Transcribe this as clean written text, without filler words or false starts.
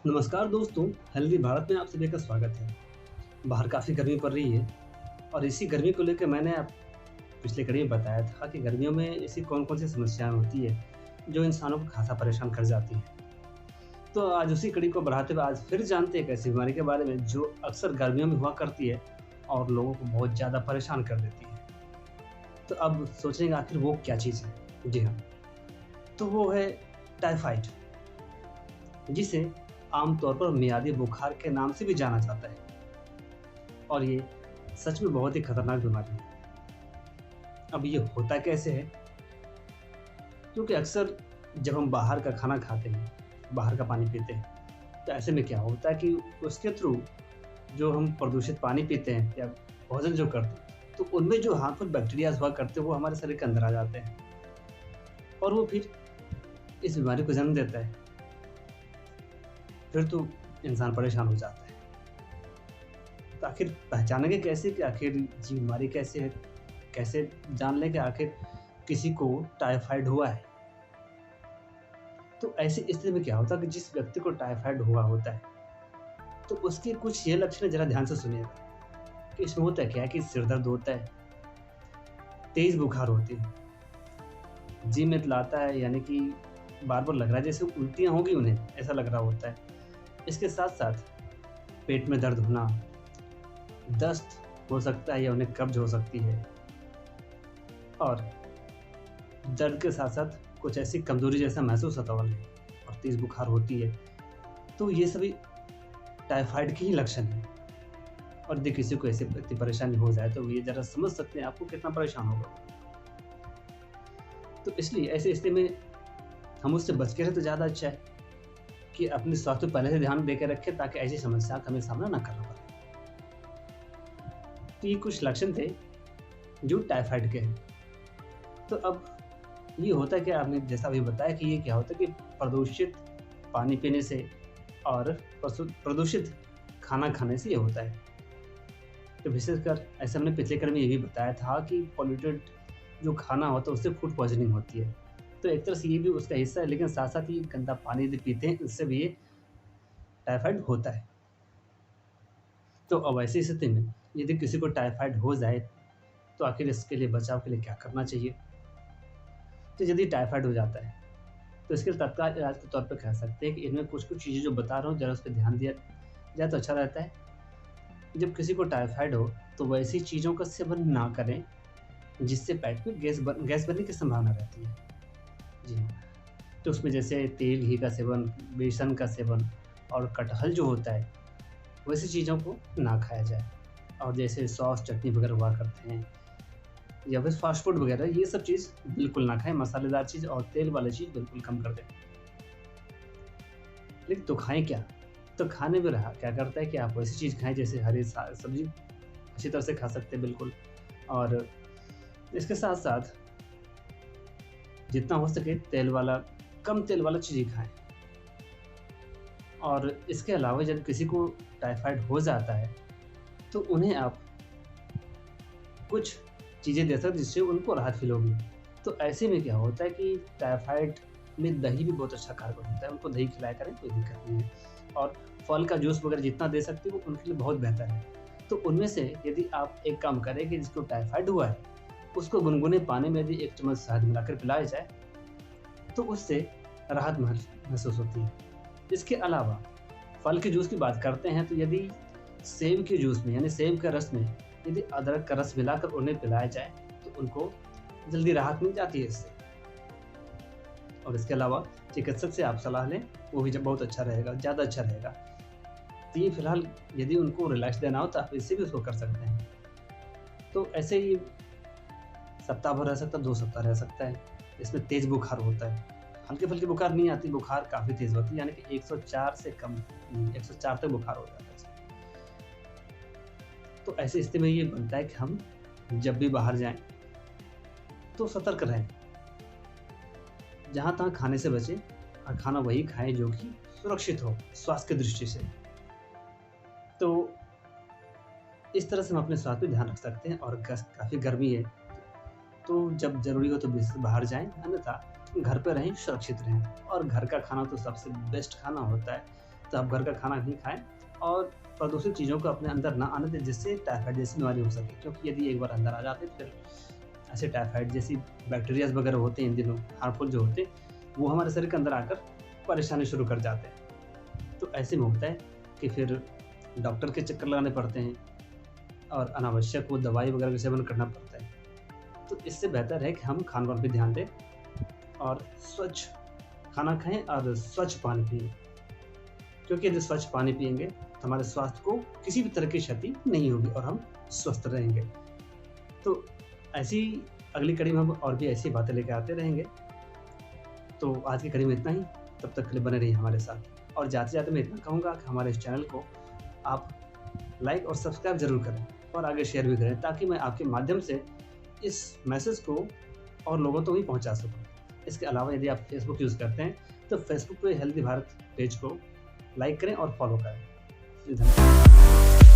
नमस्कार दोस्तों, हेल्दी भारत में आप सभी का स्वागत है। बाहर काफ़ी गर्मी पड़ रही है और इसी गर्मी को लेकर मैंने आप पिछले कड़ी में बताया था कि गर्मियों में ऐसी कौन-कौन सी समस्याएँ होती है, जो इंसानों को खासा परेशान कर जाती हैं। तो आज उसी कड़ी को बढ़ाते हुए आज फिर जानते हैं एक ऐसी बीमारी के बारे में जो अक्सर गर्मियों में हुआ करती है और लोगों को बहुत ज़्यादा परेशान कर देती है। तो अब सोचेंगे आखिर वो क्या चीज़ है? जी हाँ, तो वो है टाइफाइड, जिसे आमतौर पर मियादी बुखार के नाम से भी जाना जाता है और ये सच में बहुत ही खतरनाक बीमारी है। अब ये होता कैसे है? क्योंकि अक्सर जब हम बाहर का खाना खाते हैं, बाहर का पानी पीते हैं, तो ऐसे में क्या होता है कि उसके थ्रू जो हम प्रदूषित पानी पीते हैं या भोजन जो करते हैं, तो उनमें जो हार्मफुल बैक्टीरियाज हुआ करते हैं, वो हमारे शरीर के अंदर आ जाते हैं और वो फिर इस बीमारी को जन्म देता है। फिर तो इंसान परेशान हो जाता है। तो आखिर पहचानेंगे कैसे कि आखिर ये बीमारी कैसे है? कैसे जान लें कि आखिर किसी को टाइफाइड हुआ है? तो ऐसी स्थिति में क्या होता है कि जिस व्यक्ति को टाइफाइड हुआ होता है, तो उसके कुछ ये लक्षण ज़रा ध्यान से सुनिएगा कि इसमें होता है क्या है कि सिर दर्द होता है, तेज़ बुखार होती है, जी में लाता है यानी कि बार-बार लग रहा है जैसे उल्टियाँ होंगी उन्हें, ऐसा लग रहा होता है। इसके साथ-साथ पेट में दर्द होना, दस्त हो सकता है या उन्हें कब्ज़ हो सकती है और दर्द के साथ-साथ कुछ ऐसी कमज़ोरी जैसा महसूस होता है और तेज़ बुखार होती है। तो ये सभी टाइफाइड के ही लक्षण हैं और यदि किसी को ऐसी इतनी परेशानी हो जाए तो ये ज़रा समझ सकते हैं आपको कितना परेशान होगा। तो इसलिए ऐसी स्थिति में हम उससे बच के रहें तो ज़्यादा अच्छा है कि अपने स्वास्थ्य पर पहले से ध्यान देके रखें ताकि ऐसी समस्या का हमें सामना ना करना पड़े। तो ये कुछ लक्षण थे जो टाइफाइड के हैं। तो अब ये होता है कि आपने जैसा अभी बताया कि ये क्या होता है कि प्रदूषित पानी पीने से और प्रदूषित खाना खाने से ये होता है। तो विशेषकर ऐसे हमने पिछले क्रम में ये भी बताया था कि पॉल्यूटेड जो खाना होता है उससे फूड पॉइजनिंग होती है। तो एक तरह से ये भी उसका हिस्सा है, लेकिन साथ-साथ ये गंदा पानी यदि पीते हैं इससे भी ये टाइफाइड होता है। तो अब ऐसी स्थिति में यदि किसी को टाइफाइड हो जाए तो आखिर इसके लिए बचाव के लिए क्या करना चाहिए? तो यदि टाइफाइड हो जाता है तो इसके लिए तत्काल इलाज के तौर पे कह सकते हैं कि इनमें कुछ-कुछ चीज़ें जो बता रहा हूँ ज़रा उस पे ध्यान दिया जाए तो अच्छा रहता है। जब किसी को टाइफाइड हो तो वैसी चीज़ों का सेवन ना करें जिससे पेट में गैस बनने की संभावना रहती है। जी हाँ, तो उसमें जैसे तेल, घी का सेवन, बेसन का सेवन और कटहल जो होता है वैसी चीज़ों को ना खाया जाए और जैसे सॉस, चटनी वगैरह हुआ करते हैं या फिर फास्ट फूड वगैरह ये सब चीज़ बिल्कुल ना खाएँ, मसालेदार चीज़ और तेल वाली चीज़ बिल्कुल कम कर दें। लेकिन तो खाएँ क्या? तो खाने में रहा क्या करता है कि आप वैसी चीज़ खाएँ जैसे हरी सब्ज़ी अच्छी तरह से खा सकते हैं बिल्कुल और इसके साथ-साथ जितना हो सके कम तेल वाला चीज़ ही खाएँ। और इसके अलावा जब किसी को टाइफाइड हो जाता है, तो उन्हें आप कुछ चीज़ें दे सकते हैं जिससे उनको राहत फ़ील होगी। तो ऐसे में क्या होता है कि टाइफाइड में दही भी बहुत अच्छा कारगर होता है, उनको दही खिलाया करें कोई दिक्कत नहीं है और फल का जूस वगैरह जितना दे सकते हो वो उनके लिए बहुत बेहतर है। तो उनमें से यदि आप एक काम करें कि जिसको टाइफाइड हुआ है, उसको गुनगुने पानी में यदि 1 चम्मच शहद मिलाकर पिलाया जाए, तो उससे राहत महसूस होती है। इसके अलावा फल के जूस की बात करते हैं तो यदि सेब के जूस में यानी सेब के रस में यदि अदरक का रस मिलाकर उन्हें पिलाया जाए तो उनको जल्दी राहत मिल जाती है इससे। और इसके अलावा चिकित्सक से आप सलाह लें, वो भी जब बहुत अच्छा रहेगा, ज़्यादा अच्छा रहेगा। तो ये फिलहाल यदि उनको रिलैक्स देना हो तो आप इससे भी उसको कर सकते हैं। तो ऐसे ही सप्ताह भर रह सकता है, 2 सप्ताह रह सकता है। इसमें तेज़ बुखार होता है, हल्की-फुल्की बुखार नहीं आती, बुखार काफ़ी तेज़ होती है यानी कि 104 से कम 104 तक बुखार हो जाता है इसमें। तो ऐसी स्थिति में ये बनता है कि हम जब भी बाहर जाएँ तो सतर्क रहें। जहाँ-तहाँ खाने से बचें और खाना वही खाएँ जो कि सुरक्षित हो स्वास्थ्य की दृष्टि से। तो इस तरह से हम अपने स्वास्थ्य पे ध्यान रख सकते हैं और काफ़ी गर्मी है, तो जब ज़रूरी हो तो बाहर जाएँ, अन्यथा घर पे रहें, सुरक्षित रहें और घर का खाना तो सबसे बेस्ट खाना होता है तो आप घर का खाना नहीं खाएँ और प्रदूषित चीज़ों को अपने अंदर ना आने दें, जिससे टाइफाइड जैसी बीमारी हो सके। क्योंकि यदि एक बार अंदर आ जाते हैं, फिर ऐसे टाइफाइड जैसी बैक्टीरियाज़ वगैरह होते हैं इन दिनों, हार्मफुल जो होते हैं, वो हमारे शरीर के अंदर आकर परेशानी शुरू कर जाते हैं। तो ऐसे में होता है कि फिर डॉक्टर के चक्कर लगाने पड़ते हैं और अनावश्यक वो दवाई वगैरह का सेवन करना पड़ता है। तो इससे बेहतर है कि हम खान-पान पे ध्यान दें और स्वच्छ खाना खाएँ और स्वच्छ पानी पिएँ। क्योंकि यदि स्वच्छ पानी पिएँगे तो हमारे स्वास्थ्य को किसी भी तरह की क्षति नहीं होगी और हम स्वस्थ रहेंगे। तो ऐसी अगली कड़ी में हम और भी ऐसी बातें लेके आते रहेंगे। तो आज की कड़ी में इतना ही, तब तक के लिए बने रहिए हमारे साथ। और जाते-जाते मैं इतना कहूँगा कि हमारे इस चैनल को आप लाइक और सब्सक्राइब ज़रूर करें और आगे शेयर भी करें, ताकि मैं आपके माध्यम से इस मैसेज को और लोगों तक भी पहुँचा सकूँ। इसके अलावा यदि आप फेसबुक यूज़ करते हैं तो फेसबुक पे हेल्दी भारत पेज को लाइक करें और फॉलो करें। धन्यवाद।